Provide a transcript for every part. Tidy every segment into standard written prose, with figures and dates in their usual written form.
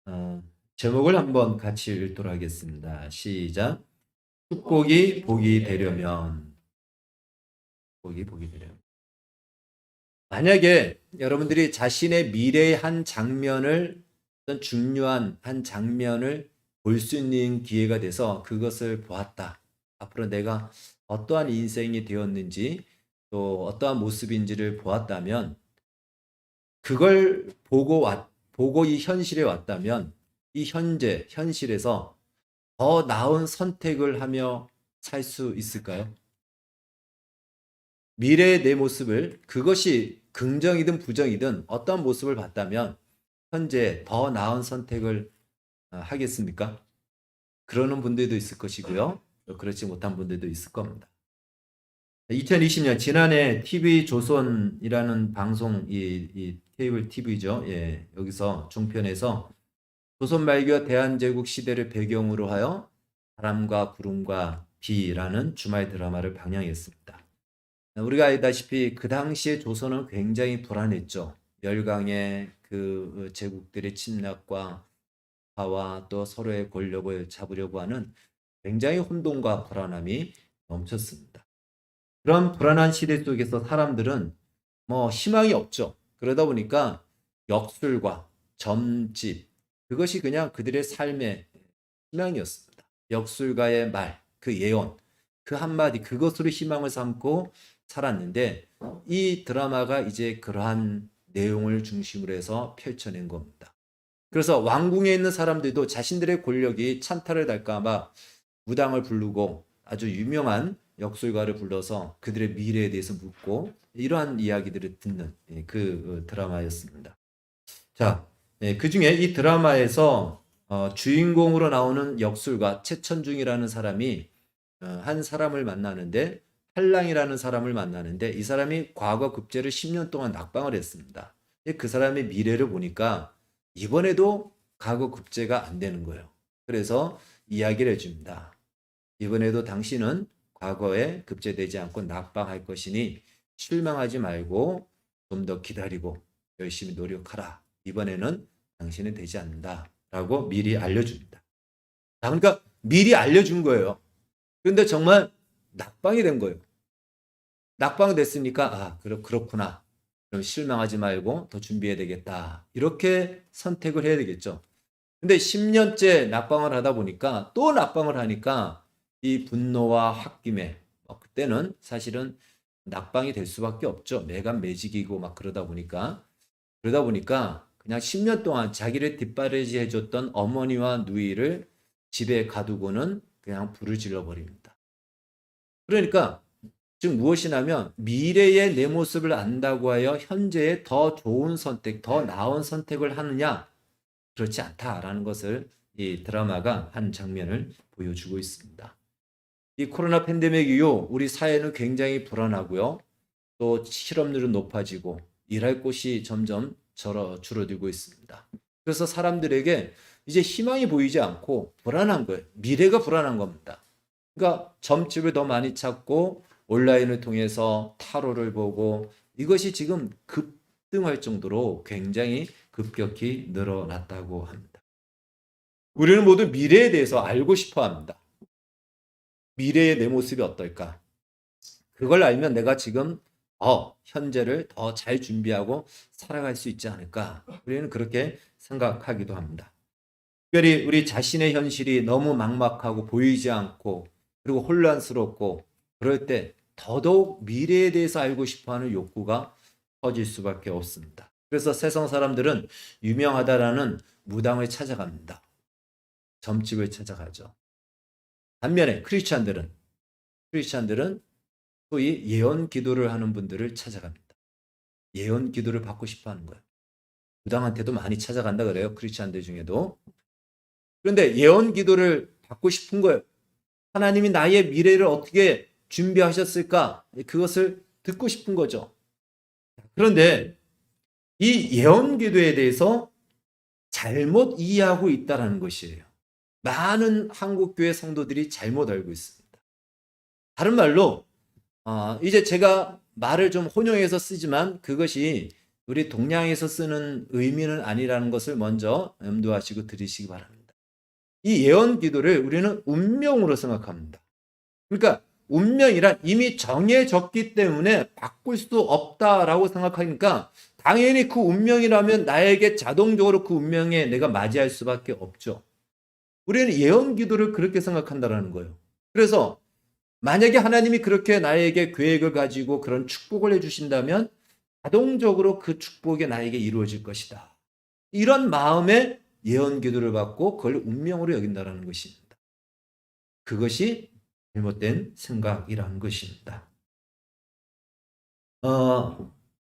어, 제목을 한번 같이 읽도록 하겠습니다. 시작. 축복이 복이 되려면, 복이 복이 되려면. 만약에 여러분들이 자신의 미래의 한 장면을, 어떤 중요한 한 장면을 볼 수 있는 기회가 돼서 그것을 보았다. 앞으로 내가 어떠한 인생이 되었는지, 또 어떠한 모습인지를 보았다면, 그걸 보고 이 현실에 왔다면, 이 현실에서 더 나은 선택을 하며 살 수 있을까요? 미래의 내 모습을, 그것이 긍정이든 부정이든 어떤 모습을 봤다면 현재 더 나은 선택을 하겠습니까? 그러는 분들도 있을 것이고요. 또 그렇지 못한 분들도 있을 겁니다. 2020년 지난해 TV 조선이라는 방송, 이 케이블 TV죠. 예, 여기서 종편에서 조선 말기와 대한제국 시대를 배경으로 하여 바람과 구름과 비라는 주말 드라마를 방영했습니다. 우리가 알다시피 그 당시에 조선은 굉장히 불안했죠. 열강의 그 제국들의 침략과 파와 또 서로의 권력을 잡으려고 하는 굉장히 혼돈과 불안함이 넘쳤습니다. 그런 불안한 시대 속에서 사람들은 뭐 희망이 없죠. 그러다 보니까 역술과 점집, 그것이 그냥 그들의 삶의 희망이었습니다. 역술가의 말, 그 예언, 그 한마디, 그것으로 희망을 삼고 살았는데, 이 드라마가 이제 그러한 내용을 중심으로 해서 펼쳐낸 겁니다. 그래서 왕궁에 있는 사람들도 자신들의 권력이 찬탈을 달까봐 무당을 부르고 아주 유명한 역술가를 불러서 그들의 미래에 대해서 묻고, 이러한 이야기들을 듣는 그 드라마였습니다. 자, 그 중에 이 드라마에서 주인공으로 나오는 역술가 최천중이라는 사람이 한 사람을 만나는데, 한랑이라는 사람을 만나는데, 이 사람이 과거 급제를 10년 동안 낙방을 했습니다. 그 사람의 미래를 보니까 이번에도 과거 급제가 안 되는 거예요. 그래서 이야기를 해줍니다. 이번에도 당신은 과거에 급제되지 않고 낙방할 것이니 실망하지 말고 좀 더 기다리고 열심히 노력하라. 이번에는 당신은 되지 않는다. 라고 미리 알려줍니다. 그러니까 미리 알려준 거예요. 그런데 정말 낙방이 된 거예요. 낙방이 됐으니까, 그렇구나. 그럼 실망하지 말고 더 준비해야 되겠다. 이렇게 선택을 해야 되겠죠. 근데 10년째 낙방을 하다 보니까, 또 낙방을 하니까 이 분노와 홧김에, 그때는 사실은 낙방이 될 수밖에 없죠. 매간매직이고 막 그러다 보니까 그냥 10년 동안 자기를 뒷바라지 해줬던 어머니와 누이를 집에 가두고는 그냥 불을 질러버립니다. 그러니까 즉 무엇이냐면, 미래의 내 모습을 안다고 하여 현재의 더 좋은 선택, 더 나은 선택을 하느냐? 그렇지 않다라는 것을 이 드라마가 한 장면을 보여주고 있습니다. 이 코로나 팬데믹 이후 우리 사회는 굉장히 불안하고요. 또 실업률은 높아지고 일할 곳이 점점 줄어들고 있습니다. 그래서 사람들에게 이제 희망이 보이지 않고 불안한 거예요. 미래가 불안한 겁니다. 그러니까 점집을 더 많이 찾고 온라인을 통해서 타로를 보고, 이것이 지금 급등할 정도로 굉장히 급격히 늘어났다고 합니다. 우리는 모두 미래에 대해서 알고 싶어 합니다. 미래의 내 모습이 어떨까? 그걸 알면 내가 지금 현재를 더 잘 준비하고 살아갈 수 있지 않을까? 우리는 그렇게 생각하기도 합니다. 특별히 우리 자신의 현실이 너무 막막하고 보이지 않고 그리고 혼란스럽고 그럴 때 더더욱 미래에 대해서 알고 싶어하는 욕구가 커질 수밖에 없습니다. 그래서 세상 사람들은 유명하다라는 무당을 찾아갑니다. 점집을 찾아가죠. 반면에 크리스찬들은 소위 예언 기도를 하는 분들을 찾아갑니다. 예언 기도를 받고 싶어 하는 거예요. 무당한테도 많이 찾아간다 그래요. 크리스찬들 중에도. 그런데 예언 기도를 받고 싶은 거예요. 하나님이 나의 미래를 어떻게 준비하셨을까? 그것을 듣고 싶은 거죠. 그런데 이 예언 기도에 대해서 잘못 이해하고 있다는 것이에요. 많은 한국교회 성도들이 잘못 알고 있습니다. 다른 말로, 이제 제가 말을 좀 혼용해서 쓰지만 그것이 우리 동양에서 쓰는 의미는 아니라는 것을 먼저 염두하시고 들으시기 바랍니다. 이 예언 기도를 우리는 운명으로 생각합니다. 그러니까 운명이란 이미 정해졌기 때문에 바꿀 수 없다라고 생각하니까 당연히 그 운명이라면 나에게 자동적으로 그 운명에 내가 맞이할 수밖에 없죠. 우리는 예언 기도를 그렇게 생각한다는 거예요. 그래서 만약에 하나님이 그렇게 나에게 계획을 가지고 그런 축복을 해주신다면 자동적으로 그 축복이 나에게 이루어질 것이다. 이런 마음의 예언 기도를 받고 그걸 운명으로 여긴다는 것입니다. 그것이 잘못된 생각이라는 것입니다.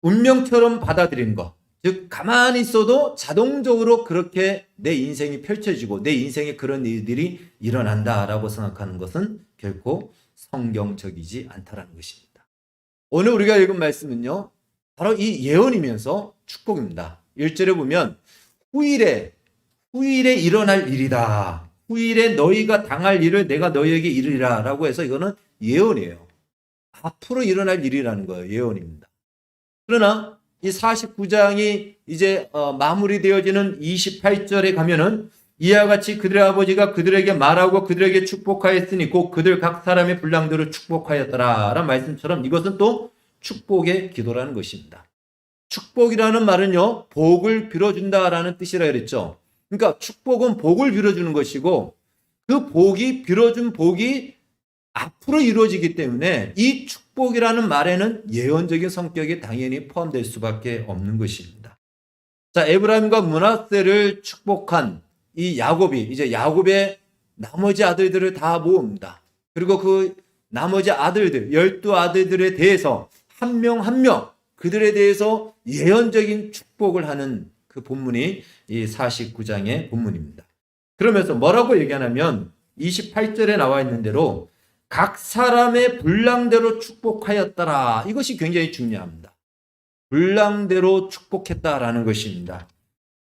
운명처럼 받아들이는 것. 즉 가만히 있어도 자동적으로 그렇게 내 인생이 펼쳐지고 내 인생에 그런 일들이 일어난다라고 생각하는 것은 결코 성경적이지 않다라는 것입니다. 오늘 우리가 읽은 말씀은요. 바로 이 예언이면서 축복입니다. 1절에 보면 후일에 일어날 일이다. 후일에 너희가 당할 일을 내가 너희에게 이르리라 라고 해서 이거는 예언이에요. 앞으로 일어날 일이라는 거예요. 예언입니다. 그러나 이 49장이 이제 마무리되어지는 28절에 가면은 이와 같이 그들의 아버지가 그들에게 말하고 그들에게 축복하였으니 곧 그들 각 사람의 분량대로 축복하였더라 라는 말씀처럼 이것은 또 축복의 기도라는 것입니다. 축복이라는 말은요, 복을 빌어준다라는 뜻이라 그랬죠. 그러니까 축복은 복을 빌어주는 것이고 그 복이 빌어준 복이 앞으로 이루어지기 때문에 이 축복이라는 말에는 예언적인 성격이 당연히 포함될 수밖에 없는 것입니다. 자, 에브라임과 므낫세를 축복한 이 야곱이 이제 야곱의 나머지 아들들을 다 모읍니다. 그리고 그 나머지 아들들, 12아들들에 대해서 한 명 한 명 그들에 대해서 예언적인 축복을 하는 그 본문이 이 49장의 본문입니다. 그러면서 뭐라고 얘기하냐면 28절에 나와 있는 대로 각 사람의 분량대로 축복하였더라. 이것이 굉장히 중요합니다. 분량대로 축복했다라는 것입니다.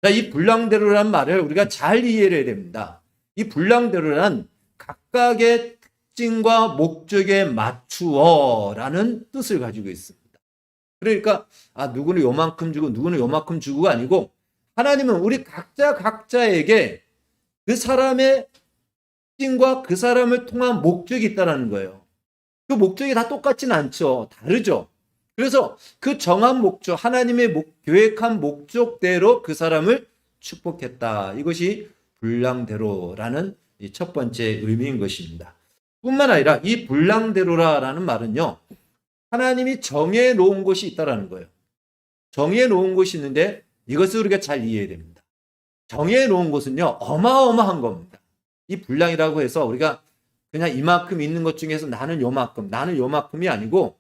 자, 이 분량대로라는 말을 우리가 잘 이해를 해야 됩니다. 이 분량대로란 각각의 특징과 목적에 맞추어라는 뜻을 가지고 있습니다. 그러니까 누구는 요만큼 주고 누구는 요만큼 주고가 아니고 하나님은 우리 각자에게 그 사람의 특징과 그 사람을 통한 목적이 있다는 거예요. 그 목적이 다 똑같진 않죠. 다르죠. 그래서 그 정한 목적, 하나님의 계획한 목적대로 그 사람을 축복했다. 이것이 분량대로라는 첫 번째 의미인 것입니다. 뿐만 아니라 이 분량대로라는 말은요. 하나님이 정해 놓은 것이 있다는 거예요. 정해 놓은 것이 있는데 이것을 우리가 잘 이해해야 됩니다. 정해 놓은 것은요. 어마어마한 겁니다. 이 분량이라고 해서 우리가 그냥 이만큼 있는 것 중에서 나는 요만큼이 아니고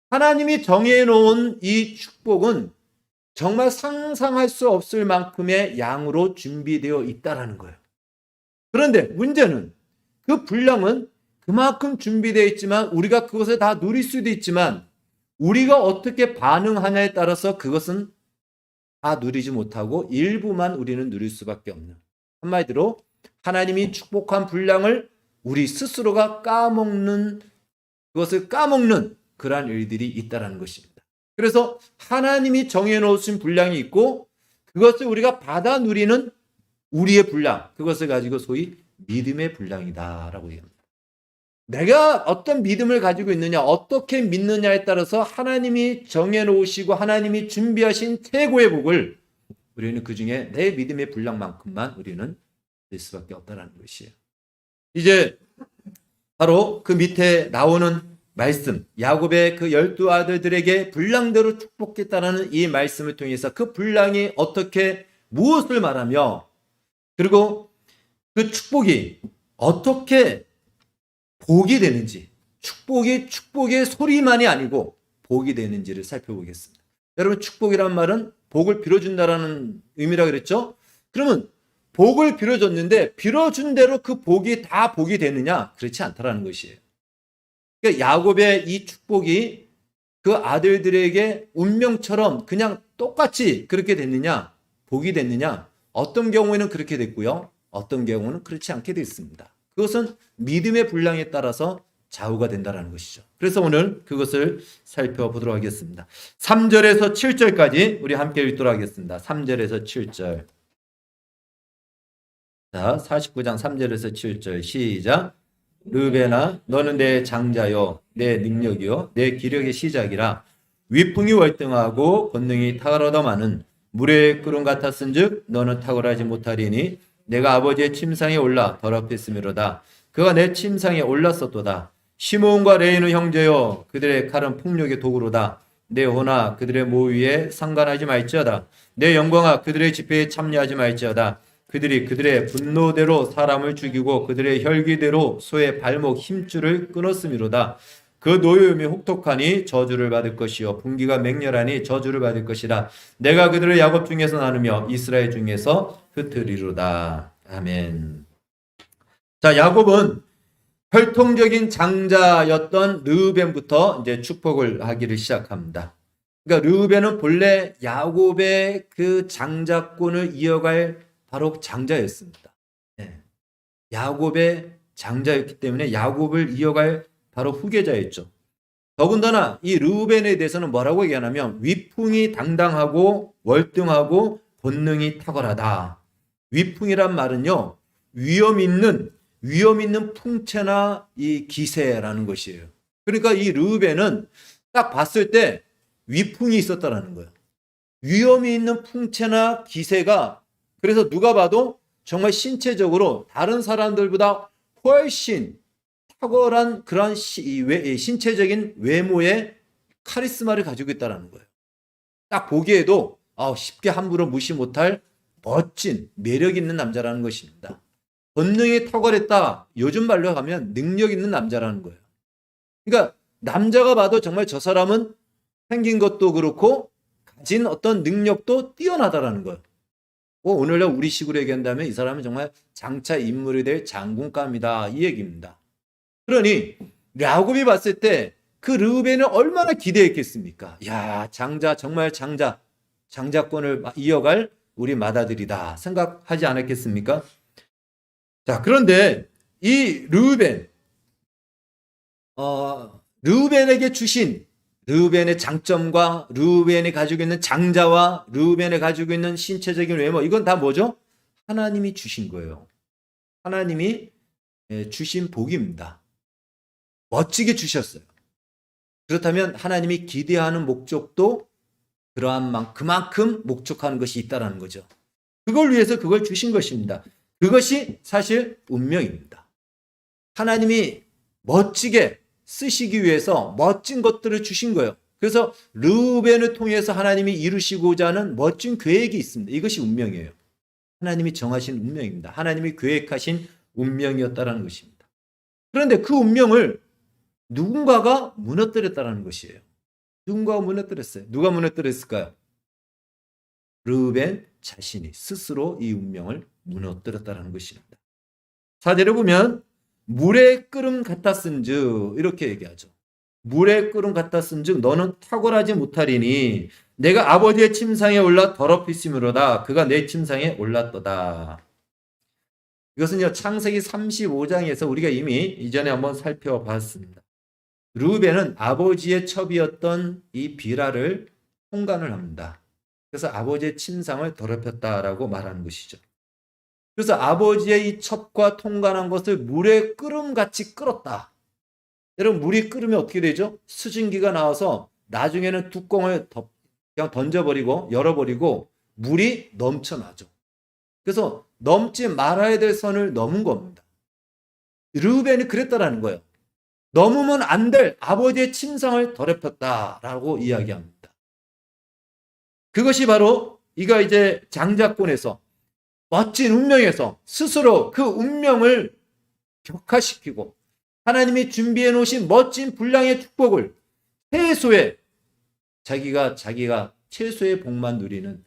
하나님이 정해놓은 이 축복은 정말 상상할 수 없을 만큼의 양으로 준비되어 있다는 거예요. 그런데 문제는 그 분량은 그만큼 준비되어 있지만 우리가 그것을 다 누릴 수도 있지만 우리가 어떻게 반응하냐에 따라서 그것은 다 누리지 못하고 일부만 우리는 누릴 수밖에 없는, 한마디로 하나님이 축복한 분량을 우리 스스로가 그것을 까먹는 그러한 일들이 있다는 것입니다. 그래서 하나님이 정해놓으신 분량이 있고 그것을 우리가 받아 누리는 우리의 분량, 그것을 가지고 소위 믿음의 분량이다라고 얘기합니다. 내가 어떤 믿음을 가지고 있느냐, 어떻게 믿느냐에 따라서 하나님이 정해놓으시고 하나님이 준비하신 최고의 복을 우리는 그 중에 내 믿음의 분량만큼만 우리는 될 수밖에 없다는 것이에요. 이제 바로 그 밑에 나오는 말씀, 야곱의 그 12아들들에게 분량대로 축복했다라는 이 말씀을 통해서 그 분량이 어떻게 무엇을 말하며 그리고 그 축복이 어떻게 복이 되는지, 축복의 소리만이 아니고 복이 되는지를 살펴보겠습니다. 여러분, 축복이란 말은 복을 빌어준다라는 의미라고 그랬죠? 그러면 복을 빌어줬는데 빌어준 대로 그 복이 다 복이 되느냐? 그렇지 않다라는 것이에요. 그러니까 야곱의 이 축복이 그 아들들에게 운명처럼 그냥 똑같이 그렇게 됐느냐? 복이 됐느냐? 어떤 경우에는 그렇게 됐고요. 어떤 경우는 그렇지 않게 됐습니다. 그것은 믿음의 분량에 따라서 좌우가 된다는 것이죠. 그래서 오늘 그것을 살펴보도록 하겠습니다. 3절에서 7절까지 우리 함께 읽도록 하겠습니다. 3절에서 7절. 자, 49장 3절에서 7절 시작. 르베나 너는 내 장자요 내 능력이요 내 기력의 시작이라. 위풍이 월등하고 권능이 탁월하다 마는 물의 끓음 같았은즉 너는 탁월하지 못하리니 내가 아버지의 침상에 올라 더럽혔음이로다. 그가 내 침상에 올랐었도다. 시므온과 레이는 형제여 그들의 칼은 폭력의 도구로다. 내 호나 그들의 모위에 상관하지 말지어다. 내 영광아 그들의 집회에 참여하지 말지어다. 그들이 그들의 분노대로 사람을 죽이고 그들의 혈기대로 소의 발목 힘줄을 끊었음이로다. 그 노여움이 혹독하니 저주를 받을 것이요 분기가 맹렬하니 저주를 받을 것이라. 내가 그들을 야곱 중에서 나누며 이스라엘 중에서 흩으리로다. 아멘. 자, 야곱은 혈통적인 장자였던 르우벤부터 이제 축복을 하기를 시작합니다. 그러니까 르우벤은 본래 야곱의 그 장자권을 이어갈 바로 장자였습니다. 네. 야곱의 장자였기 때문에 야곱을 이어갈 바로 후계자였죠. 더군다나 이 르우벤에 대해서는 뭐라고 얘기하냐면 위풍이 당당하고 월등하고 권능이 탁월하다. 위풍이란 말은요, 위험 있는 풍채나 이 기세라는 것이에요. 그러니까 이 르우벤은 딱 봤을 때 위풍이 있었다라는 거예요. 위험이 있는 풍채나 기세가, 그래서 누가 봐도 정말 신체적으로 다른 사람들보다 훨씬 탁월한 그런 신체적인 외모의 카리스마를 가지고 있다는 거예요. 딱 보기에도 쉽게 함부로 무시 못할 멋진 매력 있는 남자라는 것입니다. 권능이 탁월했다. 요즘 말로 하면 능력 있는 남자라는 거예요. 그러니까 남자가 봐도 정말 저 사람은 생긴 것도 그렇고 가진 어떤 능력도 뛰어나다라는 거예요. 오늘날 우리 식으로 얘기한다면 이 사람은 정말 장차 인물이 될 장군감이다, 이 얘기입니다. 그러니 야곱이 봤을 때 그 르우벤을 얼마나 기대했겠습니까? 야, 장자, 정말 장자권을 이어갈 우리 마다들이다 생각하지 않았겠습니까? 자, 그런데 이 르우벤에게 주신 르우벤의 장점과 르우벤이 가지고 있는 장자와 르우벤이 가지고 있는 신체적인 외모, 이건 다 뭐죠? 하나님이 주신 거예요. 하나님이 주신 복입니다. 멋지게 주셨어요. 그렇다면 하나님이 기대하는 목적도 그만큼 목적하는 것이 있다는 거죠. 그걸 위해서 그걸 주신 것입니다. 그것이 사실 운명입니다. 하나님이 멋지게 쓰시기 위해서 멋진 것들을 주신 거예요. 그래서 르우벤을 통해서 하나님이 이루시고자 하는 멋진 계획이 있습니다. 이것이 운명이에요. 하나님이 정하신 운명입니다. 하나님이 계획하신 운명이었다는 것입니다. 그런데 그 운명을 누군가가 무너뜨렸다는 것이에요. 누군가가 무너뜨렸어요. 누가 무너뜨렸을까요? 르우벤 자신이 스스로 이 운명을 무너뜨렸다는 것입니다. 4절에 보면 물의 끓음 같았은즉 이렇게 얘기하죠. 물의 끓음 같았은즉 너는 탁월하지 못하리니 내가 아버지의 침상에 올라 더럽히심으로다. 그가 내 침상에 올랐도다. 이것은요, 창세기 35장에서 우리가 이미 이전에 한번 살펴봤습니다. 르우벤은 아버지의 첩이었던 이 비라를 통간을 합니다. 그래서 아버지의 침상을 더럽혔다라고 말하는 것이죠. 그래서 아버지의 이 첩과 통간한 것을 물에 끓음같이 끓었다. 여러분, 물이 끓으면 어떻게 되죠? 수증기가 나와서 나중에는 뚜껑을 그냥 던져버리고 열어버리고 물이 넘쳐나죠. 그래서 넘지 말아야 될 선을 넘은 겁니다. 르우벤이 그랬다라는 거예요. 넘으면 안 될 아버지의 침상을 더럽혔다라고 이야기합니다. 그것이 바로 이가 이제 장자권에서 멋진 운명에서 스스로 그 운명을 격화시키고 하나님이 준비해 놓으신 멋진 분량의 축복을 최소의 자기가 최소의 복만 누리는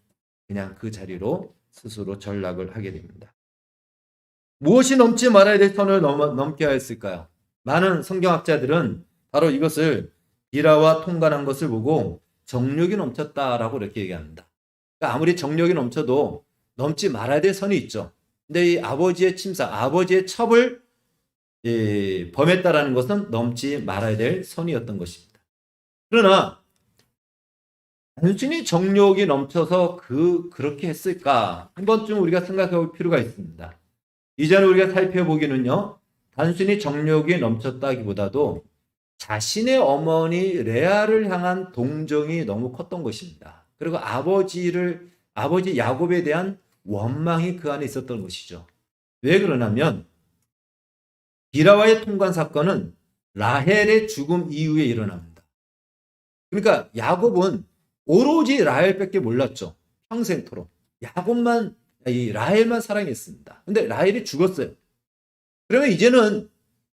그냥 그 자리로 스스로 전락을 하게 됩니다. 무엇이 넘지 말아야 될 선을 넘게 하였을까요? 많은 성경학자들은 바로 이것을 비라와 통간한 것을 보고 정욕이 넘쳤다라고 이렇게 얘기합니다. 그러니까 아무리 정욕이 넘쳐도 넘지 말아야 될 선이 있죠. 근데 이 아버지의 침상, 아버지의 첩을 범했다라는 것은 넘지 말아야 될 선이었던 것입니다. 그러나 단순히 정욕이 넘쳐서 그렇게 했을까? 한 번쯤 우리가 생각해 볼 필요가 있습니다. 이전에 우리가 살펴보기는요, 단순히 정욕이 넘쳤다기보다도 자신의 어머니 레아를 향한 동정이 너무 컸던 것입니다. 그리고 아버지 야곱에 대한 원망이 그 안에 있었던 것이죠. 왜 그러냐면 비라와의 통관 사건은 라헬의 죽음 이후에 일어납니다. 그러니까 야곱은 오로지 라헬밖에 몰랐죠. 평생토록. 라헬만 사랑했습니다. 근데 라헬이 죽었어요. 그러면 이제는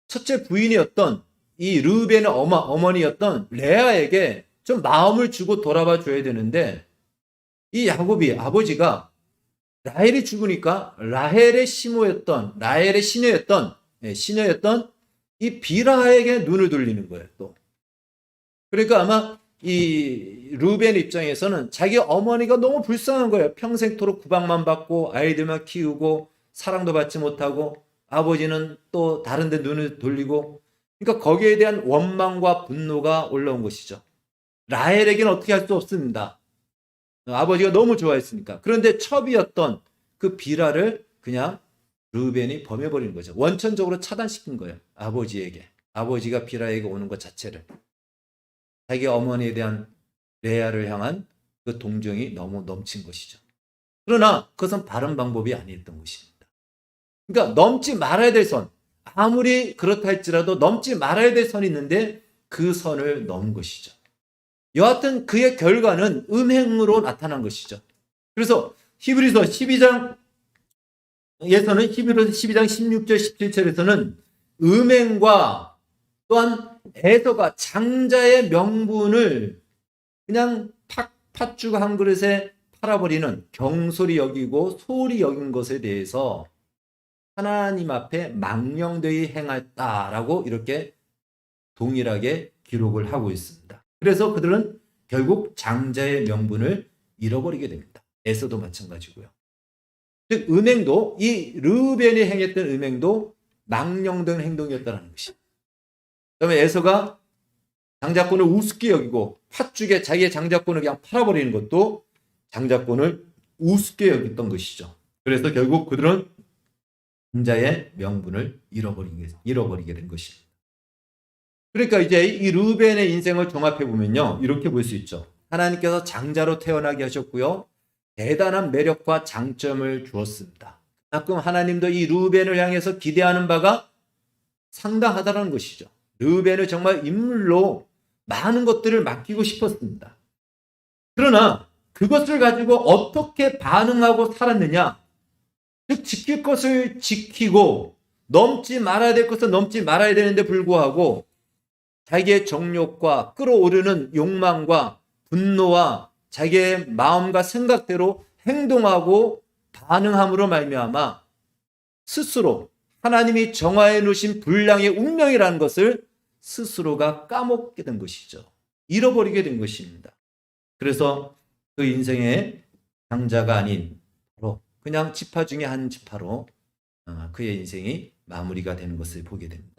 첫째 부인이었던 이 르우벤의 어머니였던 레아에게 좀 마음을 주고 돌아봐 줘야 되는데, 이 야곱이 아버지가 라헬이 죽으니까 라헬의 시녀였던 이 비라에게 눈을 돌리는 거예요, 또. 그러니까 아마 이 르우벤 입장에서는 자기 어머니가 너무 불쌍한 거예요. 평생토록 구박만 받고 아이들만 키우고 사랑도 받지 못하고 아버지는 또 다른 데 눈을 돌리고, 그러니까 거기에 대한 원망과 분노가 올라온 것이죠. 라헬에게는 어떻게 할 수 없습니다. 아버지가 너무 좋아했으니까. 그런데 첩이었던 그 비라를 그냥 르우벤이 범해버린 거죠. 원천적으로 차단시킨 거예요. 아버지가 비라에게 오는 것 자체를. 자기 어머니에 대한 레아를 향한 그 동정이 너무 넘친 것이죠. 그러나 그것은 바른 방법이 아니었던 것입니다. 그러니까 넘지 말아야 될 선, 아무리 그렇다 할지라도 넘지 말아야 될 선이 있는데 그 선을 넘은 것이죠. 여하튼 그의 결과는 음행으로 나타난 것이죠. 그래서 히브리서 12장 16절 17절에서는 음행과 또한 에서가 장자의 명분을 그냥 팥죽 한 그릇에 팔아버리는 경솔히 여기고 소홀히 여긴 것에 대해서 하나님 앞에 망령되이 행했다라고 이렇게 동일하게 기록을 하고 있습니다. 그래서 그들은 결국 장자의 명분을 잃어버리게 됩니다. 에서도 마찬가지고요. 즉 음행도, 이 르우벤이 행했던 음행도 망령된 행동이었다는 것입니다. 그다음에 에서가 장자권을 우습게 여기고 팥죽에 자기의 장자권을 그냥 팔아버리는 것도 장자권을 우습게 여겼던 것이죠. 그래서 결국 그들은 장자의 명분을 잃어버리게 된 것입니다. 그러니까 이제 이 르우벤의 인생을 종합해 보면요, 이렇게 볼 수 있죠. 하나님께서 장자로 태어나게 하셨고요, 대단한 매력과 장점을 주었습니다. 그만큼 하나님도 이 르우벤을 향해서 기대하는 바가 상당하다는 것이죠. 르우벤을 정말 인물로 많은 것들을 맡기고 싶었습니다. 그러나 그것을 가지고 어떻게 반응하고 살았느냐, 즉 지킬 것을 지키고 넘지 말아야 될 것을 넘지 말아야 되는데 불구하고 자기의 정욕과 끓어오르는 욕망과 분노와 자기의 마음과 생각대로 행동하고 반응함으로 말미암아 스스로 하나님이 정하여 놓으신 분량의 운명이라는 것을 스스로가 까먹게 된 것이죠. 잃어버리게 된 것입니다. 그래서 그 인생의 장자가 아닌 바로 그냥 지파 중에 한 지파로 그의 인생이 마무리가 되는 것을 보게 됩니다.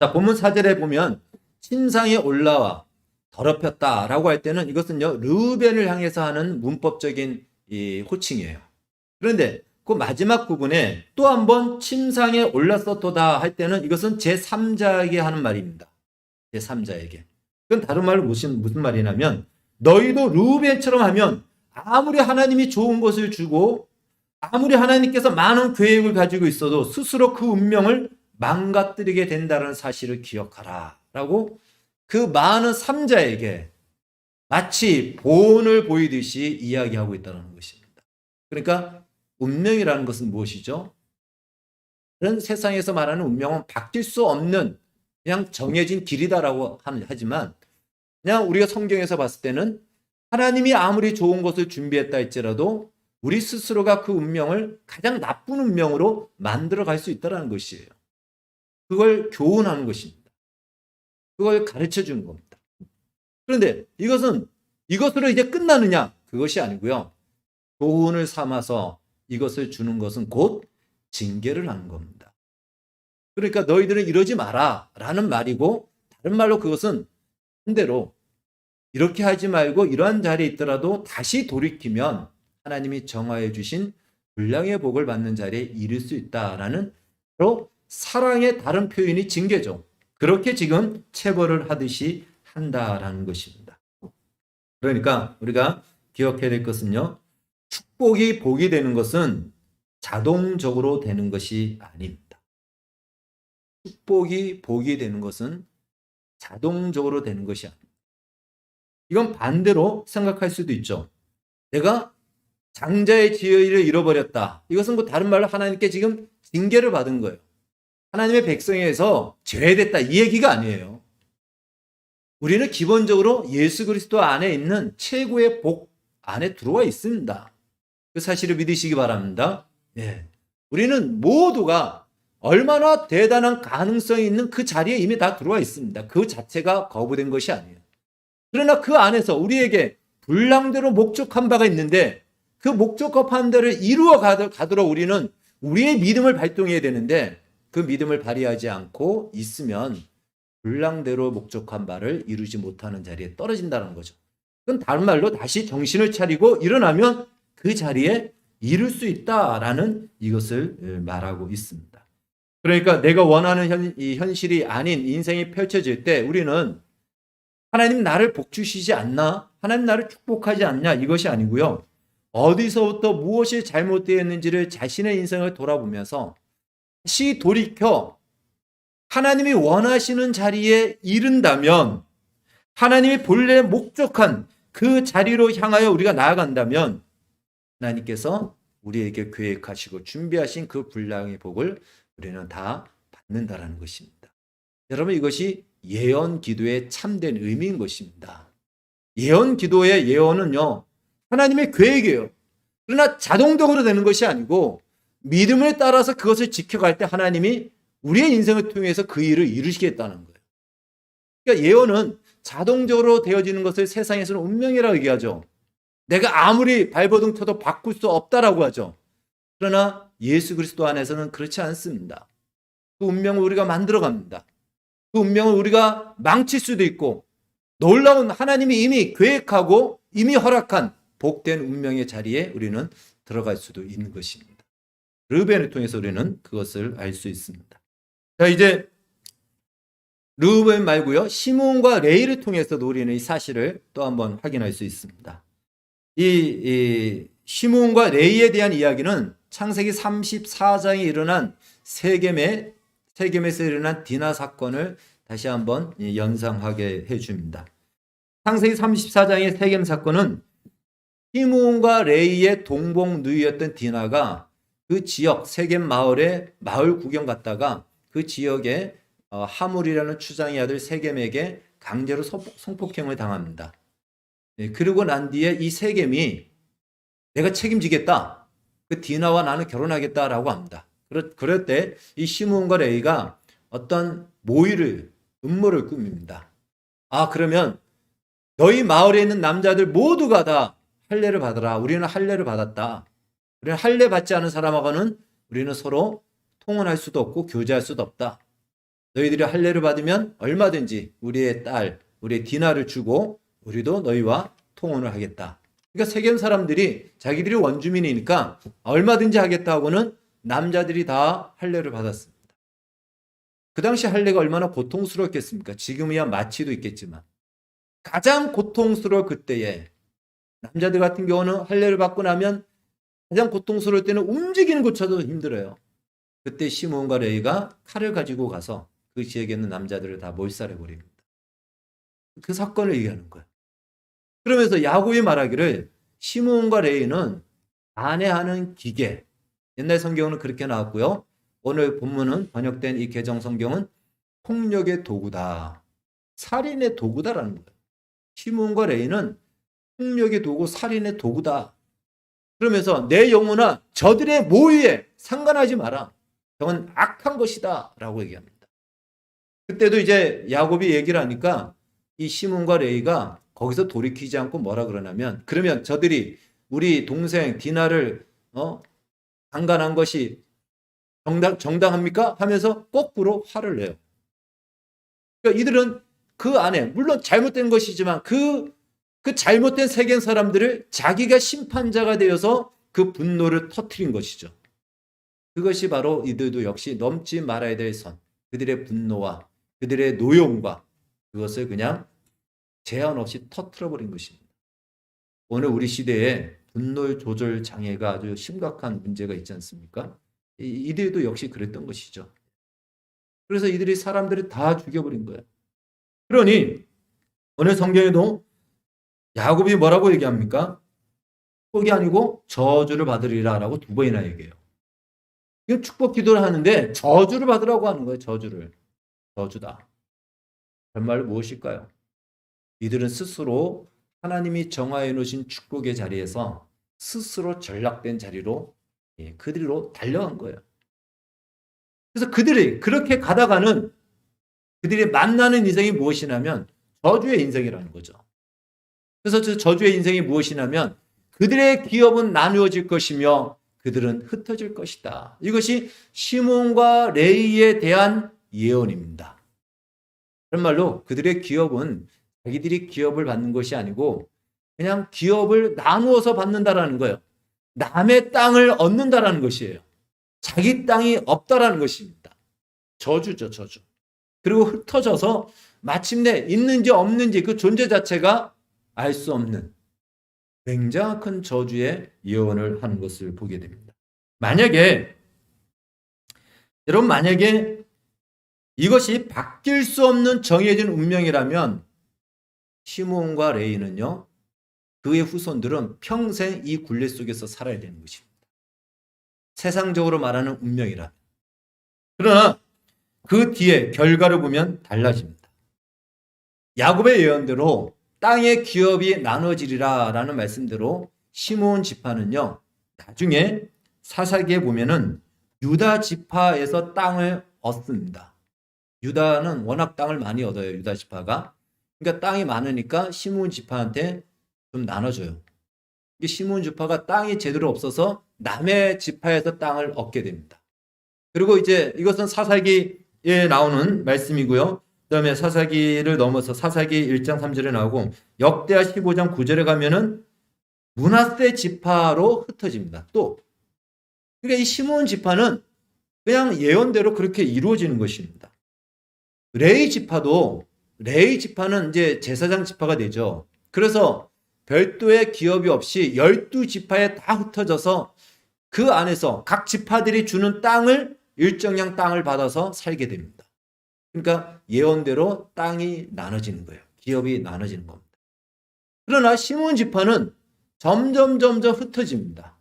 자, 본문 4절에 보면 침상에 올라와 더럽혔다라고 할 때는 이것은요, 르우벤을 향해서 하는 문법적인 이 호칭이에요. 그런데 그 마지막 부분에 또 한 번 침상에 올랐었도다 할 때는 이것은 제3자에게 하는 말입니다. 제3자에게. 그건 다른 말로 무슨 말이냐면, 너희도 르우벤처럼 하면 아무리 하나님이 좋은 것을 주고 아무리 하나님께서 많은 계획을 가지고 있어도 스스로 그 운명을 망가뜨리게 된다는 사실을 기억하라 라고 그 많은 삼자에게 마치 본을 보이듯이 이야기하고 있다는 것입니다. 그러니까 운명이라는 것은 무엇이죠? 다른 세상에서 말하는 운명은 바뀔 수 없는 그냥 정해진 길이다라고 하지만, 그냥 우리가 성경에서 봤을 때는 하나님이 아무리 좋은 것을 준비했다 할지라도 우리 스스로가 그 운명을 가장 나쁜 운명으로 만들어 갈 수 있다는 것이에요. 그걸 교훈하는 것입니다. 그걸 가르쳐 주는 겁니다. 그런데 이것으로 이제 끝나느냐? 그것이 아니고요. 교훈을 삼아서 이것을 주는 것은 곧 징계를 하는 겁니다. 그러니까 너희들은 이러지 마라 라는 말이고, 다른 말로 그것은 반대로 이렇게 하지 말고 이러한 자리에 있더라도 다시 돌이키면 하나님이 정하여 주신 분량의 복을 받는 자리에 이를 수 있다라는, 바로 사랑의 다른 표현이 징계죠. 그렇게 지금 체벌을 하듯이 한다라는 것입니다. 그러니까 우리가 기억해야 될 것은요, 축복이 복이 되는 것은 자동적으로 되는 것이 아닙니다. 축복이 복이 되는 것은 자동적으로 되는 것이 아닙니다. 이건 반대로 생각할 수도 있죠. 내가 장자의 지혜를 잃어버렸다. 이것은 뭐 다른 말로 하나님께 지금 징계를 받은 거예요. 하나님의 백성에서 제외됐다 이 얘기가 아니에요. 우리는 기본적으로 예수 그리스도 안에 있는 최고의 복 안에 들어와 있습니다. 그 사실을 믿으시기 바랍니다. 예. 우리는 모두가 얼마나 대단한 가능성이 있는 그 자리에 이미 다 들어와 있습니다. 그 자체가 거부된 것이 아니에요. 그러나 그 안에서 우리에게 분량대로 목적한 바가 있는데, 그 목적한 대로 이루어 가도록 우리는 우리의 믿음을 발동해야 되는데, 그 믿음을 발휘하지 않고 있으면 분량대로 목적한 바를 이루지 못하는 자리에 떨어진다는 거죠. 그건 다른 말로 다시 정신을 차리고 일어나면 그 자리에 이룰 수 있다라는 이것을 말하고 있습니다. 그러니까 내가 원하는 이 현실이 아닌 인생이 펼쳐질 때 우리는 하나님 나를 복 주시지 않나? 하나님 나를 축복하지 않냐? 이것이 아니고요. 어디서부터 무엇이 잘못되었는지를 자신의 인생을 돌아보면서 다시 돌이켜 하나님이 원하시는 자리에 이른다면, 하나님이 본래 목적한 그 자리로 향하여 우리가 나아간다면 하나님께서 우리에게 계획하시고 준비하신 그 분량의 복을 우리는 다 받는다라는 것입니다. 여러분, 이것이 예언 기도의 참된 의미인 것입니다. 예언 기도의 예언은요, 하나님의 계획이에요. 그러나 자동적으로 되는 것이 아니고 믿음을 따라서 그것을 지켜갈 때 하나님이 우리의 인생을 통해서 그 일을 이루시겠다는 거예요. 그러니까 예언은 자동적으로 되어지는 것을 세상에서는 운명이라고 얘기하죠. 내가 아무리 발버둥 쳐도 바꿀 수 없다라고 하죠. 그러나 예수 그리스도 안에서는 그렇지 않습니다. 그 운명을 우리가 만들어갑니다. 그 운명을 우리가 망칠 수도 있고, 놀라운 하나님이 이미 계획하고 이미 허락한 복된 운명의 자리에 우리는 들어갈 수도 있는 것입니다. 르우벤을 통해서 우리는 그것을 알 수 있습니다. 자, 이제 르우벤 말고요, 시므온과 레위를 통해서도 우리는 이 사실을 또 한번 확인할 수 있습니다. 이 시므온과 레위에 대한 이야기는 창세기 34장에 일어난 세겜에서 일어난 디나 사건을 다시 한번 연상하게 해줍니다. 창세기 34장의 세겜 사건은 시므온과 레위의 동복 누이였던 디나가 그 지역 세겜 마을에 마을 구경 갔다가 그 지역에 하물이라는 추장의 아들 세겜에게 강제로 성폭행을 당합니다. 그리고 난 뒤에 이 세겜이 내가 책임지겠다, 그 디나와 나는 결혼하겠다라고 합니다. 그럴 때 이 시므온과 레위가 어떤 음모를 꾸밉니다. 그러면 너희 마을에 있는 남자들 모두가 다 할례를 받아라. 우리는 할례를 받았다. 우리는 할례 받지 않은 사람하고는 우리는 서로 통혼할 수도 없고 교제할 수도 없다. 너희들이 할례를 받으면 얼마든지 우리의 딸, 우리의 디나를 주고 우리도 너희와 통혼을 하겠다. 그러니까 세겜 사람들이 자기들이 원주민이니까 얼마든지 하겠다 하고는 남자들이 다 할례를 받았습니다. 그 당시 할례가 얼마나 고통스럽겠습니까? 지금이야 마취도 있겠지만 가장 고통스러울 그때에 남자들 같은 경우는 할례를 받고 나면 가장 고통스러울 때는 움직이는 것조차도 힘들어요. 그때 시므온과 레위가 칼을 가지고 가서 그 지역에 있는 남자들을 다 몰살해 버립니다. 그 사건을 얘기하는 거예요. 그러면서 야곱이 말하기를 시므온과 레위는 아내하는 기계, 옛날 성경은 그렇게 나왔고요. 오늘 본문은 번역된 이 개정 성경은 폭력의 도구다, 살인의 도구다라는 거예요. 시므온과 레위는 폭력의 도구, 살인의 도구다. 그러면서 내 영혼아 저들의 모의에 상관하지 마라. 저건 악한 것이다 라고 얘기합니다. 그때도 이제 야곱이 얘기를 하니까 이 시몬과 레위가 거기서 돌이키지 않고 뭐라 그러냐면, 그러면 저들이 우리 동생 디나를 강간한 것이 정당합니까? 하면서 거꾸로 화를 내요. 그러니까 이들은 그 안에 물론 잘못된 것이지만 그 잘못된 세계 사람들을 자기가 심판자가 되어서 그 분노를 터뜨린 것이죠. 그것이 바로 이들도 역시 넘지 말아야 될 선, 그들의 분노와 그들의 노용과 그것을 그냥 제한 없이 터뜨려버린 것입니다. 오늘 우리 시대에 분노 조절 장애가 아주 심각한 문제가 있지 않습니까? 이들도 역시 그랬던 것이죠. 그래서 이들이 사람들을 다 죽여버린 거예요. 그러니 오늘 성경에도 야곱이 뭐라고 얘기합니까? 축복이 아니고 저주를 받으리라라고 2번이나 얘기해요. 지금 축복 기도를 하는데 저주를 받으라고 하는 거예요. 저주다. 정말 무엇일까요? 이들은 스스로 하나님이 정하여 놓으신 축복의 자리에서 스스로 전락된 자리로 그들로 달려간 거예요. 그래서 그들이 그렇게 가다가는 그들이 만나는 인생이 무엇이냐면 저주의 인생이라는 거죠. 그래서 저 저주의 인생이 무엇이냐면 그들의 기업은 나누어질 것이며 그들은 흩어질 것이다. 이것이 시몬과 레위에 대한 예언입니다. 그런 말로 그들의 기업은 자기들이 기업을 받는 것이 아니고 그냥 기업을 나누어서 받는다라는 거예요. 남의 땅을 얻는다라는 것이에요. 자기 땅이 없다라는 것입니다. 저주죠, 저주. 그리고 흩어져서 마침내 있는지 없는지 그 존재 자체가 알 수 없는 굉장히 큰 저주의 예언을 하는 것을 보게 됩니다. 여러분 만약에 이것이 바뀔 수 없는 정해진 운명이라면 시므온과 레위는요, 그의 후손들은 평생 이 굴레 속에서 살아야 되는 것입니다. 세상적으로 말하는 운명이라. 그러나 그 뒤에 결과를 보면 달라집니다. 야곱의 예언대로 땅의 기업이 나눠지리라 라는 말씀대로 시므온 지파는요, 나중에 사사기에 보면은 유다 지파에서 땅을 얻습니다. 유다는 워낙 땅을 많이 얻어요. 유다 지파가. 그러니까 땅이 많으니까 시므온 지파한테 좀 나눠줘요. 시므온 지파가 땅이 제대로 없어서 남의 지파에서 땅을 얻게 됩니다. 그리고 이제 이것은 사사기에 나오는 말씀이고요. 그 다음에 사사기를 넘어서 사사기 1장 3절에 나오고 역대하 15장 9절에 가면은 므낫세 지파로 흩어집니다. 또 그러니까 이 시므온 지파는 그냥 예언대로 그렇게 이루어지는 것입니다. 레위 지파는 이제 제사장 지파가 되죠. 그래서 별도의 기업이 없이 12지파에 다 흩어져서 그 안에서 각 지파들이 주는 땅을 일정량 땅을 받아서 살게 됩니다. 그러니까 예언대로 땅이 나눠지는 거예요. 기업이 나눠지는 겁니다. 그러나 시므온 지파는 점점 흩어집니다.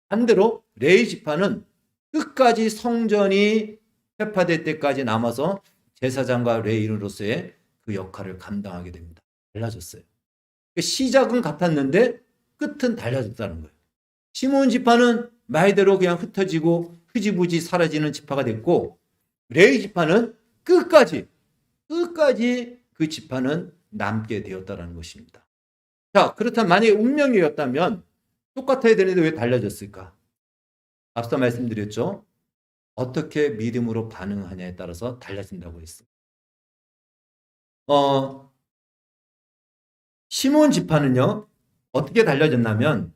반대로 레위 지파는 끝까지 성전이 회파될 때까지 남아서 제사장과 레위인으로서의 그 역할을 감당하게 됩니다. 달라졌어요. 시작은 같았는데 끝은 달라졌다는 거예요. 시므온 지파는 말대로 그냥 흩어지고 흐지부지 사라지는 지파가 됐고 레위 지파는 끝까지 그 지파는 남게 되었다는 것입니다. 자, 그렇다면 만약에 운명이었다면 똑같아야 되는데 왜 달라졌을까? 앞서 말씀드렸죠. 어떻게 믿음으로 반응하냐에 따라서 달라진다고 했습니다. 시므온 지파는요, 어떻게 달라졌냐면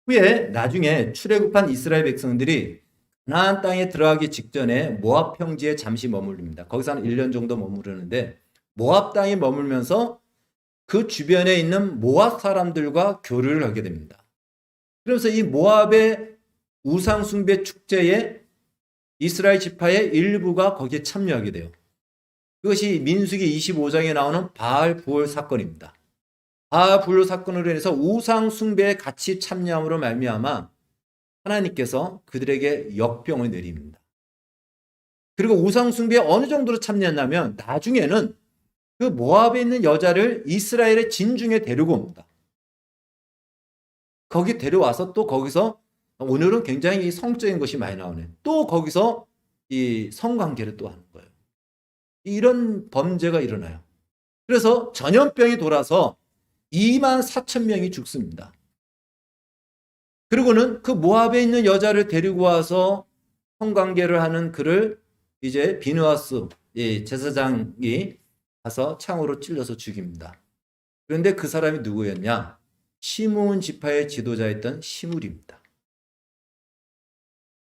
후에 나중에 출애굽한 이스라엘 백성들이 가나안 땅에 들어가기 직전에 모압 평지에 잠시 머무릅니다. 거기서 한 1년 정도 머무르는데 모압 땅에 머물면서 그 주변에 있는 모압 사람들과 교류를 하게 됩니다. 그래서 이 모압의 우상 숭배 축제에 이스라엘 지파의 일부가 거기에 참여하게 돼요. 그것이 민수기 25장에 나오는 바알 부올 사건입니다. 바알 부올 사건으로 인해서 우상 숭배에 같이 참여함으로 말미암아 하나님께서 그들에게 역병을 내립니다. 그리고 우상 숭배에 어느 정도로 참여했냐면 나중에는 그 모압에 있는 여자를 이스라엘의 진중에 데리고 옵니다. 거기 데려와서 또 거기서 오늘은 굉장히 성적인 것이 많이 나오네. 또 거기서 이 성관계를 또 하는 거예요. 이런 범죄가 일어나요. 그래서 전염병이 돌아서 24,000명이 죽습니다. 그리고는 그 모압에 있는 여자를 데리고 와서 성관계를 하는 그를 이제 비느하스 제사장이 가서 창으로 찔러서 죽입니다. 그런데 그 사람이 누구였냐? 시므온 지파의 지도자였던 시므리입니다.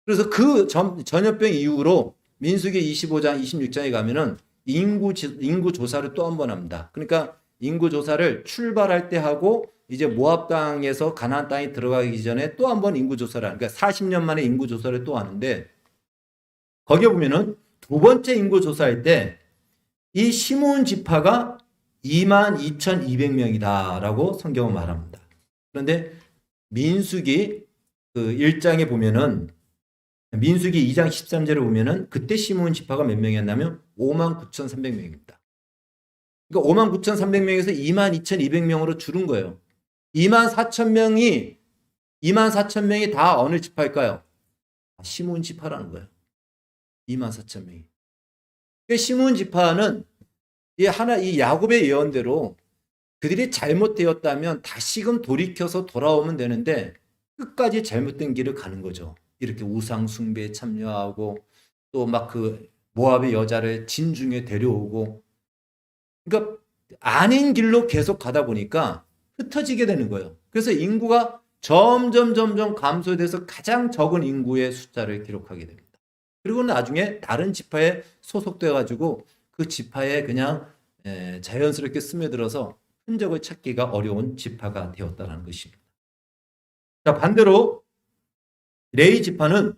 그래서 그 전염병 이후로 민수기 25장, 26장에 가면은 인구 조사를 또 한 번 합니다. 그러니까 인구 조사를 출발할 때 하고 이제 모압 땅에서 가나안 땅에 들어가기 전에 또 한 번 인구 조사를 하는, 그러니까 40년 만에 인구 조사를 또 하는데, 거기에 보면은 두 번째 인구 조사할 때 이 시므온 지파가 22,200명이다라고 성경은 말합니다. 그런데 민수기 그 1장에 보면은, 민수기 2장 13절에 보면은 그때 시므온 지파가 몇 명이었냐면 59,300명입니다. 그러니까 59,300명에서 22,200명으로 줄은 거예요. 24,000명이 다 어느 지파일까요? 시므온 지파라는 거예요. 24,000명이. 시므온 지파는 이 야곱의 예언대로 그들이 잘못되었다면 다시금 돌이켜서 돌아오면 되는데 끝까지 잘못된 길을 가는 거죠. 이렇게 우상 숭배에 참여하고 또 막 그 모압의 여자를 진중에 데려오고, 그러니까 아닌 길로 계속 가다 보니까 흩어지게 되는 거예요. 그래서 인구가 점점 감소돼서 가장 적은 인구의 숫자를 기록하게 됩니다. 그리고 나중에 다른 지파에 소속돼 가지고 그 지파에 그냥 자연스럽게 스며들어서 흔적을 찾기가 어려운 지파가 되었다는 것입니다. 자, 반대로 레위 지파는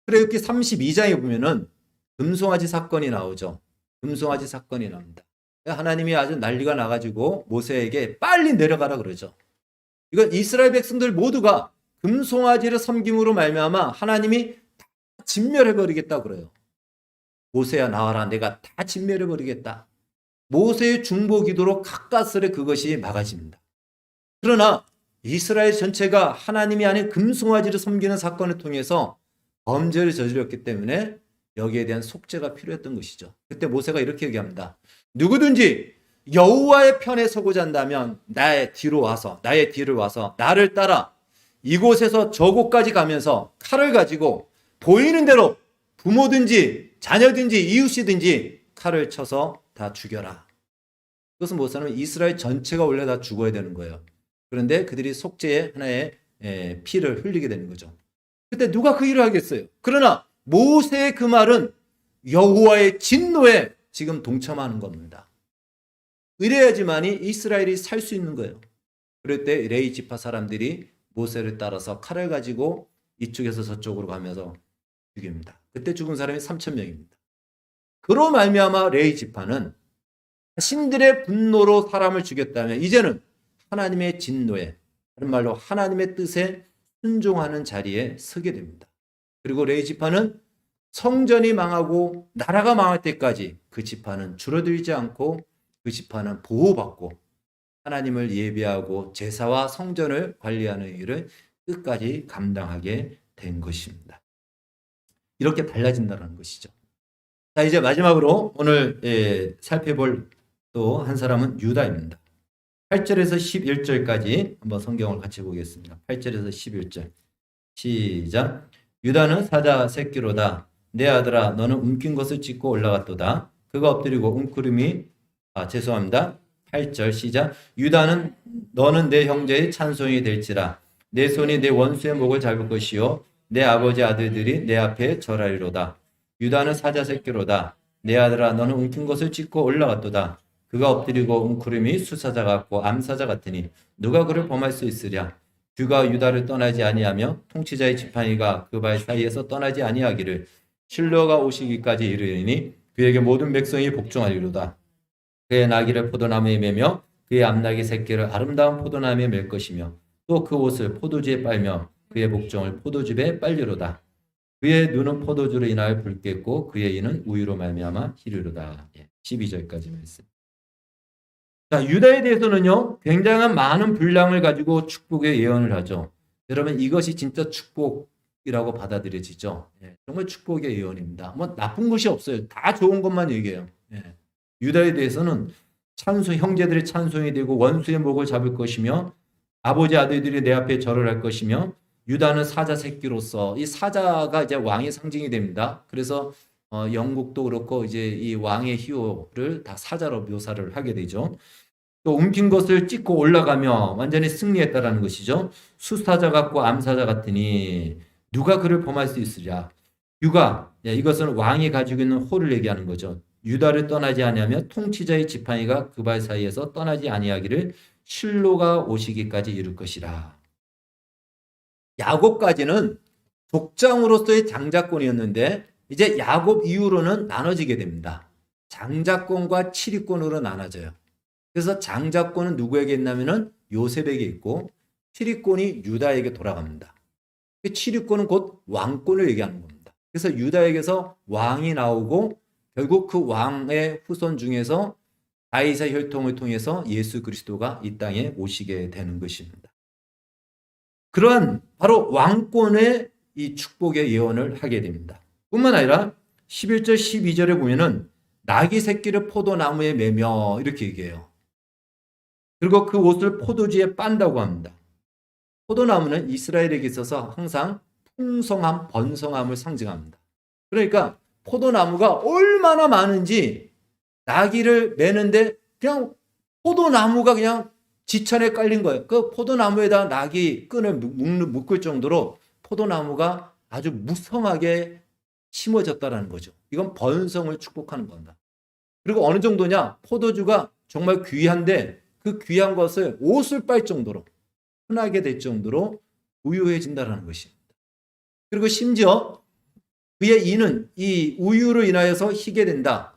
출애굽기 32장에 보면은 금송아지 사건이 나오죠. 금송아지 사건이 나옵니다. 하나님이 아주 난리가 나가지고 모세에게 빨리 내려가라 그러죠. 이건 이스라엘 백성들 모두가 금송아지를 섬김으로 말미암아 하나님이 다 진멸해버리겠다 그래요. 모세야 나와라, 내가 다 진멸해버리겠다. 모세의 중보 기도로 가까스레 그것이 막아집니다. 그러나 이스라엘 전체가 하나님이 아닌 금송아지를 섬기는 사건을 통해서 범죄를 저질렀기 때문에 여기에 대한 속죄가 필요했던 것이죠. 그때 모세가 이렇게 얘기합니다. 누구든지 여호와의 편에 서고자 한다면 나의 뒤를 와서 나를 따라 이곳에서 저곳까지 가면서 칼을 가지고 보이는 대로 부모든지 자녀든지 이웃이든지 칼을 쳐서 다 죽여라. 그것은 무엇이냐면 이스라엘 전체가 원래 다 죽어야 되는 거예요. 그런데 그들이 속죄의 하나의 피를 흘리게 되는 거죠. 그때 누가 그 일을 하겠어요? 그러나 모세의 그 말은 여호와의 진노에 지금 동참하는 겁니다. 이래야지만이 이스라엘이 살 수 있는 거예요. 그럴 때 레위 지파 사람들이 모세를 따라서 칼을 가지고 이쪽에서 저쪽으로 가면서 죽입니다. 그때 죽은 사람이 3,000명입니다. 그로 말미암아 레위 지파는 신들의 분노로 사람을 죽였다면 이제는 하나님의 진노에, 다른 말로 하나님의 뜻에 순종하는 자리에 서게 됩니다. 그리고 레위 지파는 성전이 망하고 나라가 망할 때까지 그 지파는 줄어들지 않고 그 지파는 보호받고 하나님을 예배하고 제사와 성전을 관리하는 일을 끝까지 감당하게 된 것입니다. 이렇게 달라진다는 것이죠. 자, 이제 마지막으로 오늘 살펴볼 또 한 사람은 유다입니다. 8절에서 11절까지 한번 성경을 같이 보겠습니다. 8절에서 11절 시작. 유다는 사자 새끼로다. 내 아들아 너는 움킨 것을 찢고 올라갔도다. 그가 엎드리고 움크림이 8절 시작. 유다는 너는 내 형제의 찬송이 될지라. 내 손이 내 원수의 목을 잡을 것이요 내 아버지 아들들이 내 앞에 절하리로다. 유다는 사자 새끼로다. 내 아들아 너는 움킨 것을 찢고 올라갔도다. 그가 엎드리고 웅크림이 수사자 같고 암사자 같으니 누가 그를 범할 수 있으랴. 주가 유다를 떠나지 아니하며 통치자의 지팡이가 그 발 사이에서 떠나지 아니하기를 실로가 오시기까지 이르리니 그에게 모든 백성이 복종하리로다. 그의 나귀를 포도나무에 매며 그의 암나귀 새끼를 아름다운 포도나무에 맬 것이며 또 그 옷을 포도주에 빨며 그의 복종을 포도즙에 빨리로다. 그의 눈은 포도주로 인하여 붉겠고 그의 이는 우유로 말미암아 희리로다. 12절까지 말씀. 자, 유다에 대해서는요, 굉장한 많은 분량을 가지고 축복의 예언을 하죠. 여러분, 이것이 진짜 축복이라고 받아들여지죠. 정말 축복의 예언입니다. 뭐 나쁜 것이 없어요. 다 좋은 것만 얘기해요. 유다에 대해서는 형제들의 찬송이 되고 원수의 목을 잡을 것이며 아버지 아들들이 내 앞에 절을 할 것이며 유다는 사자 새끼로서 이 사자가 이제 왕의 상징이 됩니다. 그래서 영국도 그렇고 이제 이 왕의 희호를 다 사자로 묘사를 하게 되죠. 또 움킨 것을 찍고 올라가며 완전히 승리했다라는 것이죠. 수사자 같고 암사자 같으니 누가 그를 범할 수 있으랴. 유가, 이것은 왕이 가지고 있는 호를 얘기하는 거죠. 유다를 떠나지 아니하며 통치자의 지팡이가 그 발 사이에서 떠나지 아니하기를 실로가 오시기까지 이룰 것이라. 야곱까지는 족장으로서의 장자권이었는데 이제 야곱 이후로는 나눠지게 됩니다. 장자권과 치리권으로 나눠져요. 그래서 장자권은 누구에게 있냐면은 요셉에게 있고 치리권이 유다에게 돌아갑니다. 치리권은 곧 왕권을 얘기하는 겁니다. 그래서 유다에게서 왕이 나오고 결국 그 왕의 후손 중에서 다윗의 혈통을 통해서 예수 그리스도가 이 땅에 오시게 되는 것입니다. 그러한 바로 왕권의 이 축복의 예언을 하게 됩니다. 뿐만 아니라 11절 12절에 보면은 나귀 새끼를 포도나무에 매며 이렇게 얘기해요. 그리고 그 옷을 포도주에 빤다고 합니다. 포도나무는 이스라엘에게 있어서 항상 풍성함, 번성함을 상징합니다. 그러니까 포도나무가 얼마나 많은지 나귀를 매는데 그냥 포도나무가 그냥 지천에 깔린 거예요. 그 포도나무에다 나귀 끈을 묶을 정도로 포도나무가 아주 무성하게 심어졌다라는 거죠. 이건 번성을 축복하는 겁니다. 그리고 어느 정도냐? 포도주가 정말 귀한데 그 귀한 것을 옷을 빨 정도로 흔하게 될 정도로 부유해진다는 것입니다. 그리고 심지어 그의 이는 이 우유로 인하여서 희게 된다.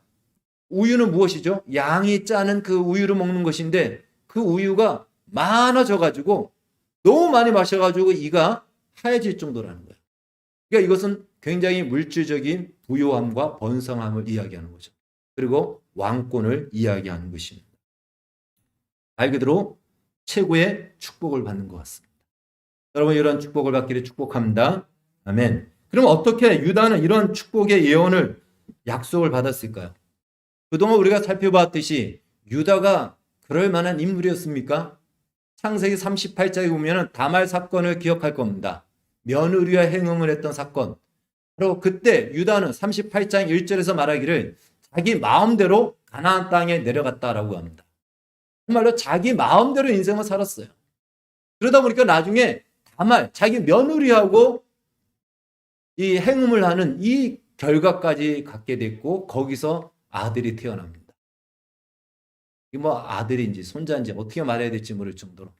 우유는 무엇이죠? 양이 짜는 그 우유를 먹는 것인데 그 우유가 많아져 가지고 너무 많이 마셔 가지고 이가 하얘질 정도라는 거예요. 그러니까 이것은 굉장히 물질적인 부요함과 번성함을 이야기하는 거죠. 그리고 왕권을 이야기하는 것입니다. 말 그대로 최고의 축복을 받는 것 같습니다. 여러분 이런 축복을 받기를 축복합니다. 아멘. 그럼 어떻게 유다는 이런 축복의 예언을 약속을 받았을까요? 그동안 우리가 살펴봤듯이 유다가 그럴 만한 인물이었습니까? 창세기 38장에 보면 다말 사건을 기억할 겁니다. 며느리와 행음을 했던 사건. 바로 그때 유다는 38장 1절에서 말하기를 자기 마음대로 가나안 땅에 내려갔다라고 합니다. 정말로 자기 마음대로 인생을 살았어요. 그러다 보니까 나중에 다말 자기 며느리하고 이 행음을 하는 이 결과까지 갖게 됐고 거기서 아들이 태어납니다. 이 뭐 아들인지 손자인지 어떻게 말해야 될지 모를 정도로.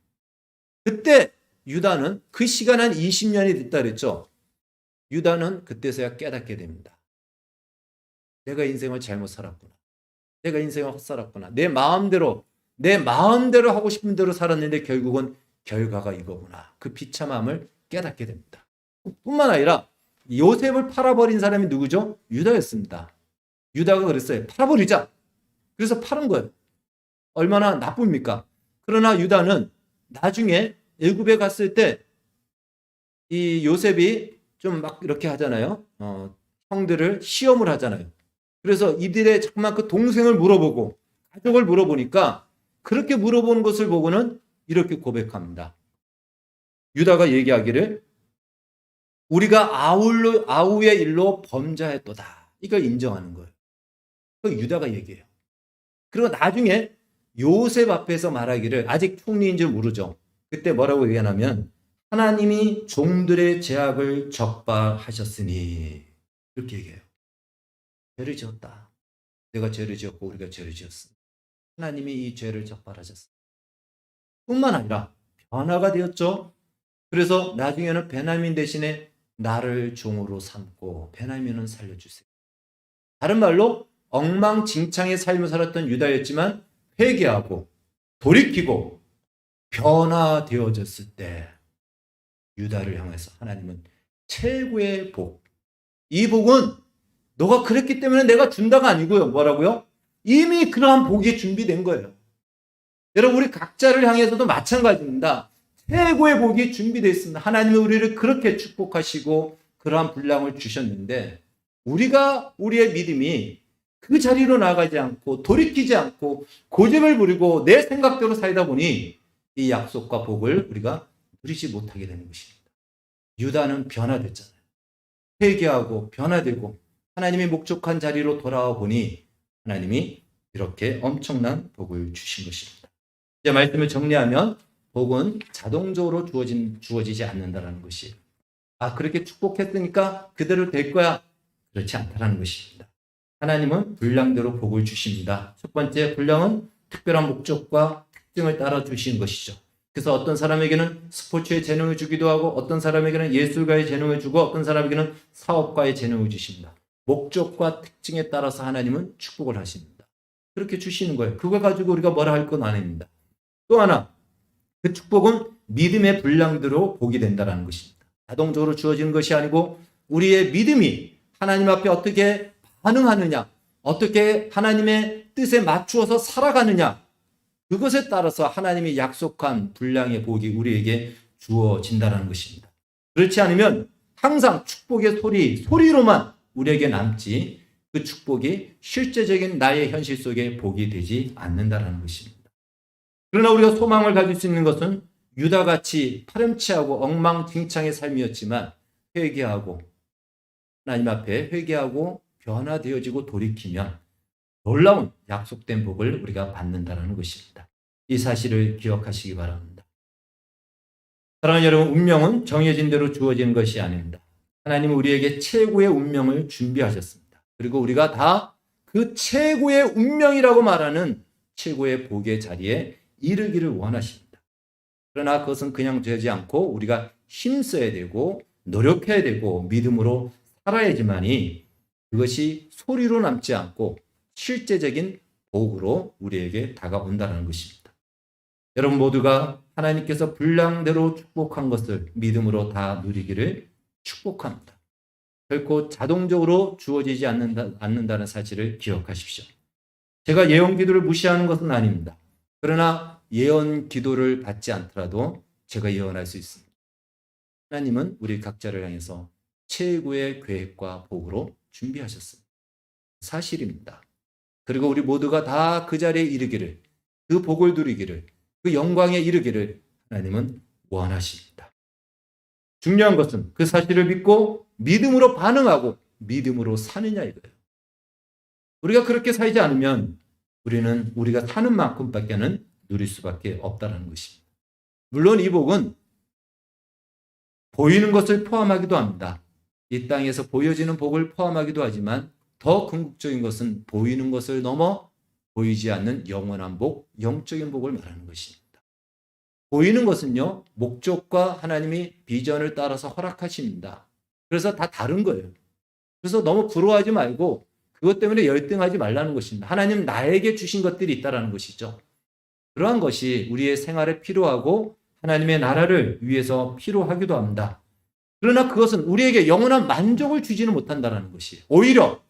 그때 유다는 그 시간 한 20년이 됐다 그랬죠. 유다는 그때서야 깨닫게 됩니다. 내가 인생을 잘못 살았구나. 내가 인생을 헛살았구나. 내 마음대로 하고 싶은 대로 살았는데 결국은 결과가 이거구나. 그 비참함을 깨닫게 됩니다. 뿐만 아니라 요셉을 팔아버린 사람이 누구죠? 유다였습니다. 유다가 그랬어요. 팔아버리자. 그래서 팔은 거예요. 얼마나 나쁩니까? 그러나 유다는 나중에 애굽에 갔을 때 이 요셉이 좀 막 이렇게 하잖아요. 형들을 시험을 하잖아요. 그래서 이들의 잠깐만 그 동생을 물어보고 가족을 물어보니까 그렇게 물어보는 것을 보고는 이렇게 고백합니다. 유다가 얘기하기를 우리가 아우의 일로 범죄했도다. 이걸 인정하는 거예요. 그 유다가 얘기해요. 그리고 나중에 요셉 앞에서 말하기를 아직 총리인 줄 모르죠. 그때 뭐라고 얘기하냐면 하나님이 종들의 죄악을 적발하셨으니 이렇게 얘기해요. 죄를 지었다. 내가 죄를 지었고 우리가 죄를 지었습니다. 하나님이 이 죄를 적발하셨습니다. 뿐만 아니라 변화가 되었죠. 그래서 나중에는 베냐민 대신에 나를 종으로 삼고 베냐민은 살려주세요. 다른 말로 엉망진창의 삶을 살았던 유다였지만 회개하고 돌이키고 변화되어졌을 때 유다를 향해서 하나님은 최고의 복. 이 복은 너가 그랬기 때문에 내가 준다가 아니고요. 뭐라고요? 이미 그러한 복이 준비된 거예요. 여러분 우리 각자를 향해서도 마찬가지입니다. 최고의 복이 준비되어 있습니다. 하나님은 우리를 그렇게 축복하시고 그러한 분량을 주셨는데 우리가 우리의 믿음이 그 자리로 나가지 않고 돌이키지 않고 고집을 부리고 내 생각대로 살다 보니 이 약속과 복을 우리가 누리지 못하게 되는 것입니다. 유다는 변화됐잖아요. 회개하고 변화되고 하나님이 목적한 자리로 돌아와 보니 하나님이 이렇게 엄청난 복을 주신 것입니다. 이제 말씀을 정리하면 복은 자동적으로 주어지지 않는다는 것이에요. 그렇게 축복했으니까 그대로 될 거야. 그렇지 않다는 것입니다. 하나님은 분량대로 복을 주십니다. 첫 번째, 분량은 특별한 목적과 특징을 따라 주신 것이죠. 그래서 어떤 사람에게는 스포츠의 재능을 주기도 하고 어떤 사람에게는 예술가의 재능을 주고 어떤 사람에게는 사업가의 재능을 주십니다. 목적과 특징에 따라서 하나님은 축복을 하십니다. 그렇게 주시는 거예요. 그걸 가지고 우리가 뭐라 할 건 아닙니다. 또 하나, 그 축복은 믿음의 분량대로 복이 된다는 것입니다. 자동적으로 주어지는 것이 아니고 우리의 믿음이 하나님 앞에 어떻게 반응하느냐, 어떻게 하나님의 뜻에 맞추어서 살아가느냐, 그것에 따라서 하나님이 약속한 분량의 복이 우리에게 주어진다는 것입니다. 그렇지 않으면 항상 축복의 소리로만 우리에게 남지 그 축복이 실제적인 나의 현실 속에 복이 되지 않는다는 것입니다. 그러나 우리가 소망을 가질 수 있는 것은 유다같이 파렴치하고 엉망진창의 삶이었지만 회개하고 하나님 앞에 회개하고 변화되어지고 돌이키면 놀라운 약속된 복을 우리가 받는다는 것입니다. 이 사실을 기억하시기 바랍니다. 사랑하는 여러분, 운명은 정해진 대로 주어지는 것이 아닙니다. 하나님은 우리에게 최고의 운명을 준비하셨습니다. 그리고 우리가 다 그 최고의 운명이라고 말하는 최고의 복의 자리에 이르기를 원하십니다. 그러나 그것은 그냥 되지 않고 우리가 힘써야 되고 노력해야 되고 믿음으로 살아야지만이 그것이 소리로 남지 않고 실제적인 복으로 우리에게 다가온다는 것입니다. 여러분 모두가 하나님께서 분량대로 축복한 것을 믿음으로 다 누리기를 축복합니다. 결코 자동적으로 주어지지 않는다는 사실을 기억하십시오. 제가 예언 기도를 무시하는 것은 아닙니다. 그러나 예언 기도를 받지 않더라도 제가 예언할 수 있습니다. 하나님은 우리 각자를 향해서 최고의 계획과 복으로 준비하셨습니다. 사실입니다. 그리고 우리 모두가 다 그 자리에 이르기를, 그 복을 누리기를, 그 영광에 이르기를 하나님은 원하십니다. 중요한 것은 그 사실을 믿고 믿음으로 반응하고 믿음으로 사느냐 이거예요. 우리가 그렇게 살지 않으면 우리는 우리가 사는 만큼밖에는 누릴 수밖에 없다는 것입니다. 물론 이 복은 보이는 것을 포함하기도 합니다. 이 땅에서 보여지는 복을 포함하기도 하지만 더 궁극적인 것은 보이는 것을 넘어 보이지 않는 영원한 복, 영적인 복을 말하는 것입니다. 보이는 것은요, 목적과 하나님이 비전을 따라서 허락하십니다. 그래서 다 다른 거예요. 그래서 너무 부러워하지 말고 그것 때문에 열등하지 말라는 것입니다. 하나님 나에게 주신 것들이 있다는 것이죠. 그러한 것이 우리의 생활에 필요하고 하나님의 나라를 위해서 필요하기도 합니다. 그러나 그것은 우리에게 영원한 만족을 주지는 못한다는 것이에요. 오히려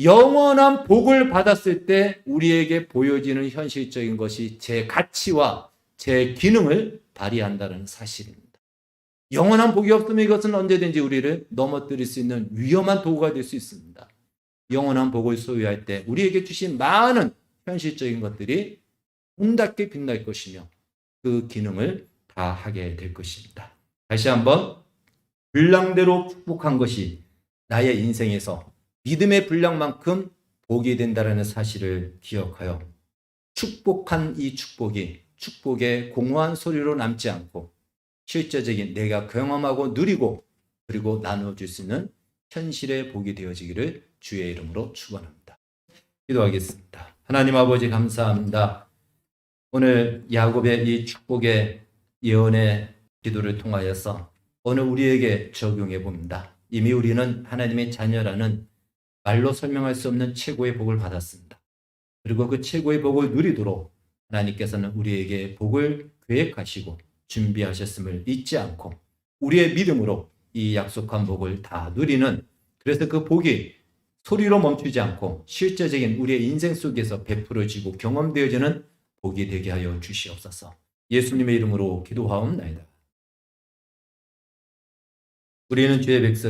영원한 복을 받았을 때 우리에게 보여지는 현실적인 것이 제 가치와 제 기능을 발휘한다는 사실입니다. 영원한 복이 없으면 이것은 언제든지 우리를 넘어뜨릴 수 있는 위험한 도구가 될 수 있습니다. 영원한 복을 소유할 때 우리에게 주신 많은 현실적인 것들이 온답게 빛날 것이며 그 기능을 다 하게 될 것입니다. 다시 한번 분량대로 축복한 것이 나의 인생에서 믿음의 분량만큼 복이 된다는 사실을 기억하여 축복한 이 축복이 축복의 공허한 소리로 남지 않고 실제적인 내가 경험하고 누리고 그리고 나눠줄 수 있는 현실의 복이 되어지기를 주의 이름으로 축원합니다. 기도하겠습니다. 하나님 아버지 감사합니다. 오늘 야곱의 이 축복의 예언의 기도를 통하여서 오늘 우리에게 적용해 봅니다. 이미 우리는 하나님의 자녀라는 말로 설명할 수 없는 최고의 복을 받았습니다. 그리고 그 최고의 복을 누리도록 하나님께서는 우리에게 복을 계획하시고 준비하셨음을 잊지 않고 우리의 믿음으로 이 약속한 복을 다 누리는, 그래서 그 복이 소리로 멈추지 않고 실제적인 우리의 인생 속에서 베풀어지고 경험되어지는 복이 되게 하여 주시옵소서. 예수님의 이름으로 기도하옵나이다. 우리는 주의 백성